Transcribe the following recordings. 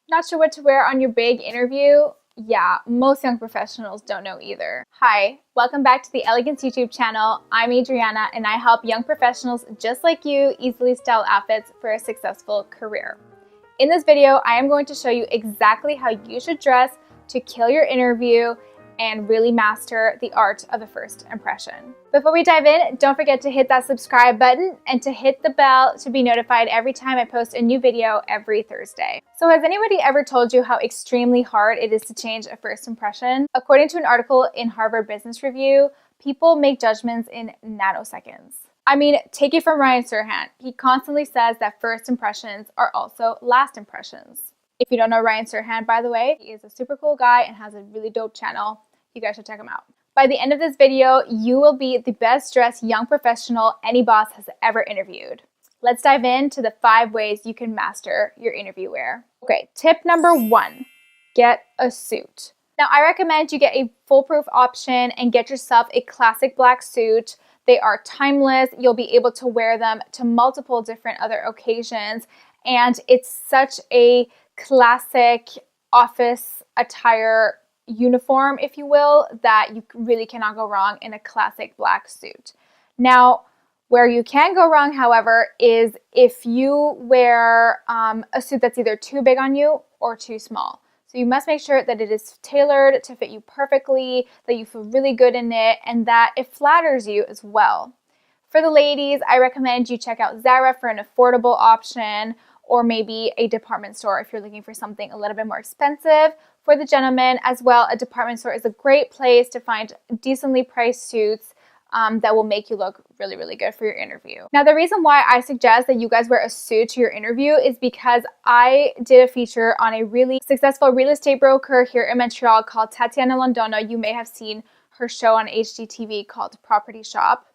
Not sure what to wear on your big interview? Yeah, most young professionals don't know either. Hi, welcome back to the Elegance YouTube channel. I'm Adrianna and I help young professionals just like you easily style outfits for a successful career. In this video, I am going to show you exactly how you should dress to kill your interview and really master the art of the first impression. Before we dive in, don't forget to hit that subscribe button and to hit the bell to be notified every time I post a new video every Thursday. So has anybody ever told you how extremely hard it is to change a first impression? According to an article in Harvard Business Review, people make judgments in nanoseconds. I mean, take it from Ryan Serhant. He constantly says that first impressions are also last impressions. If you don't know Ryan Serhant, by the way, he is a super cool guy and has a really dope channel. You guys should check him out. By the end of this video, you will be the best dressed young professional any boss has ever interviewed. Let's dive into the 5 ways you can master your interview wear. Okay, tip number 1, get a suit. Now, I recommend you get a foolproof option and get yourself a classic black suit. They are timeless. You'll be able to wear them to multiple different other occasions. And it's such a classic office attire uniform, if you will, that you really cannot go wrong in a classic black suit. Now, where you can go wrong, however, is if you wear a suit that's either too big on you or too small. So you must make sure that it is tailored to fit you perfectly, that you feel really good in it, and that it flatters you as well. For the ladies, I recommend you check out Zara for an affordable option, or maybe a department store if you're looking for something a little bit more expensive. For the gentlemen as well, a department store is a great place to find decently priced suits that will make you look really, really good for your interview. Now, the reason why I suggest that you guys wear a suit to your interview is because I did a feature on a really successful real estate broker here in Montreal called Tatiana Londono. You may have seen her show on HGTV called Property Shop.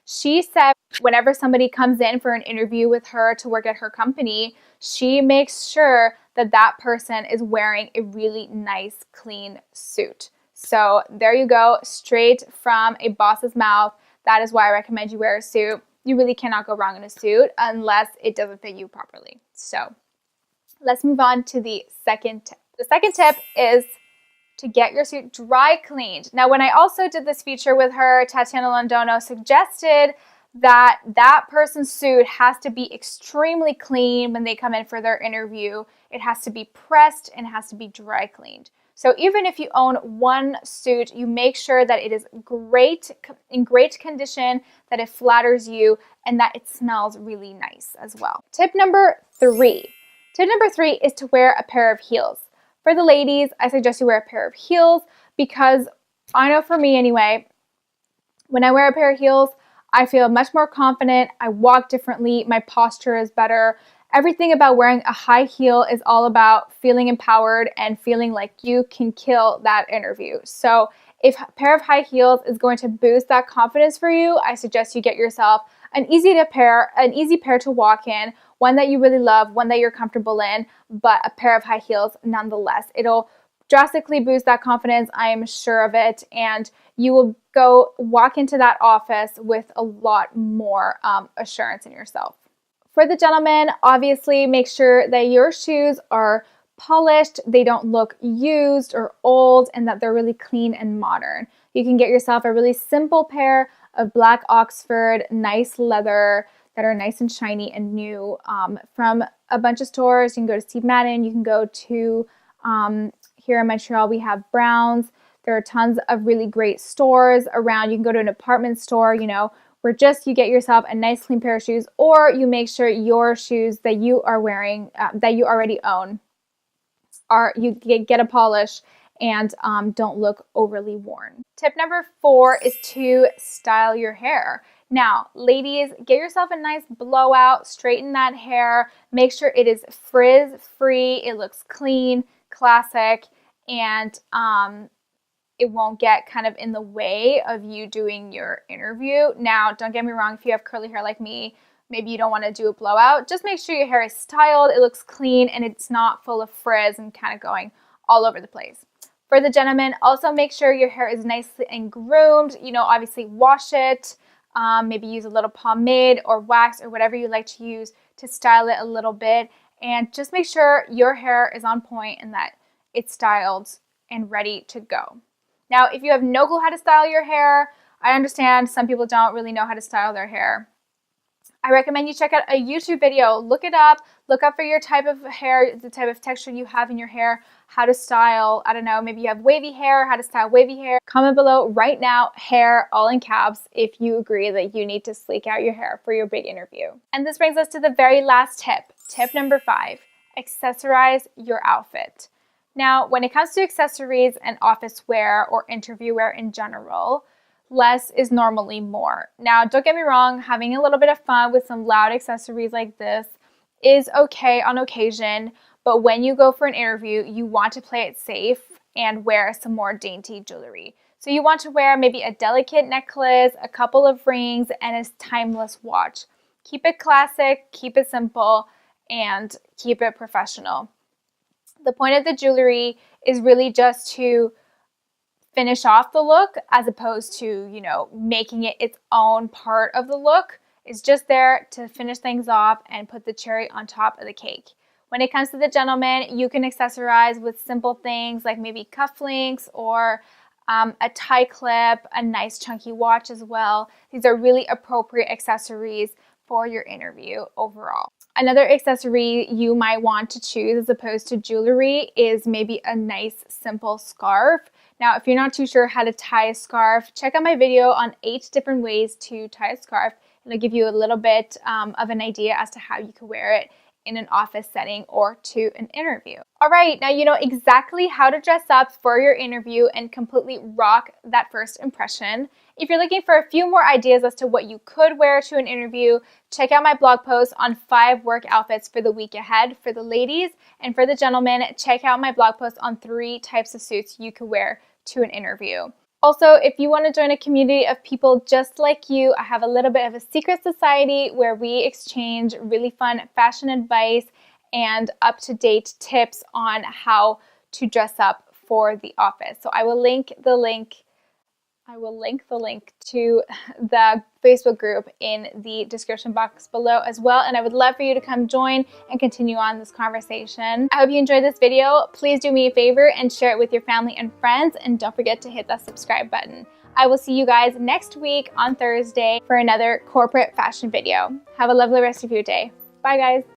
She said whenever somebody comes in for an interview with her to work at her company, she makes sure that that person is wearing a really nice, clean suit. So there you go, straight from a boss's mouth. That is why I recommend you wear a suit. You really cannot go wrong in a suit unless it doesn't fit you properly. So let's move on to the second tip. The second tip is to get your suit dry cleaned. Now, when I also did this feature with her, Tatiana Londono suggested that that person's suit has to be extremely clean when they come in for their interview. It has to be pressed and it has to be dry cleaned. So even if you own one suit, you make sure that it is in great condition, that it flatters you, and that it smells really nice as well. Tip number 3. Tip number 3 is to wear a pair of heels. For the ladies, I suggest you wear a pair of heels because I know for me anyway, when I wear a pair of heels, I feel much more confident. I walk differently. My posture is better. Everything about wearing a high heel is all about feeling empowered and feeling like you can kill that interview. So if a pair of high heels is going to boost that confidence for you, I suggest you get yourself an easy pair to walk in, one that you really love, one that you're comfortable in, but a pair of high heels nonetheless. It'll drastically boost that confidence, I am sure of it, and you will go walk into that office with a lot more assurance in yourself. For the gentlemen, obviously make sure that your shoes are polished, they don't look used or old, and that they're really clean and modern. You can get yourself a really simple pair of black Oxford, nice leather that are nice and shiny and new from a bunch of stores. You can go to Steve Madden, you can go to, here in Montreal, we have Browns. There are tons of really great stores around. You can go to an department store, where just you get yourself a nice clean pair of shoes, or you make sure your shoes that you are wearing, that you already own, you get a polish and don't look overly worn. Tip number 4 is to style your hair. Now, ladies, get yourself a nice blowout, straighten that hair, make sure it is frizz-free, it looks clean, classic, and it won't get kind of in the way of you doing your interview. Now, don't get me wrong, if you have curly hair like me, maybe you don't want to do a blowout. Just make sure your hair is styled, it looks clean, and it's not full of frizz and kind of going all over the place. For the gentlemen, also make sure your hair is nicely and groomed. Obviously wash it. Maybe use a little pomade or wax or whatever you like to use to style it a little bit. and just make sure your hair is on point and that it's styled and ready to go. Now, if you have no clue how to style your hair, I understand some people don't really know how to style their hair. I recommend you check out a YouTube video. Look it up. Look up for your type of hair, the type of texture you have in your hair, how to style. I don't know, maybe you have wavy hair, how to style wavy hair. Comment below right now, hair, all in caps, if you agree that you need to sleek out your hair for your big interview. And this brings us to the very last tip. Tip number 5, accessorize your outfit. Now, when it comes to accessories and office wear or interview wear in general, less is normally more. Now, don't get me wrong, having a little bit of fun with some loud accessories like this is okay on occasion, but when you go for an interview, you want to play it safe and wear some more dainty jewelry. So you want to wear maybe a delicate necklace, a couple of rings, and a timeless watch. Keep it classic, keep it simple, and keep it professional. The point of the jewelry is really just to finish off the look as opposed to, you know, making it its own part of the look. It's just there to finish things off and put the cherry on top of the cake. When it comes to the gentleman, you can accessorize with simple things like maybe cufflinks or a tie clip, a nice chunky watch as well. These are really appropriate accessories for your interview overall. Another accessory you might want to choose as opposed to jewelry is maybe a nice simple scarf. Now, if you're not too sure how to tie a scarf, check out my video on 8 different ways to tie a scarf. It'll give you a little bit of an idea as to how you can wear it in an office setting or to an interview. All right, now you know exactly how to dress up for your interview and completely rock that first impression. If you're looking for a few more ideas as to what you could wear to an interview, check out my blog post on 5 work outfits for the week ahead for the ladies, and for the gentlemen, check out my blog post on 3 types of suits you could wear to an interview. Also, if you want to join a community of people just like you, I have a little bit of a secret society where we exchange really fun fashion advice and up-to-date tips on how to dress up for the office. So I will link the link to the Facebook group in the description box below as well, and I would love for you to come join and continue on this conversation. I hope you enjoyed this video. Please do me a favor and share it with your family and friends, and don't forget to hit that subscribe button. I will see you guys next week on Thursday for another corporate fashion video. Have a lovely rest of your day. Bye guys.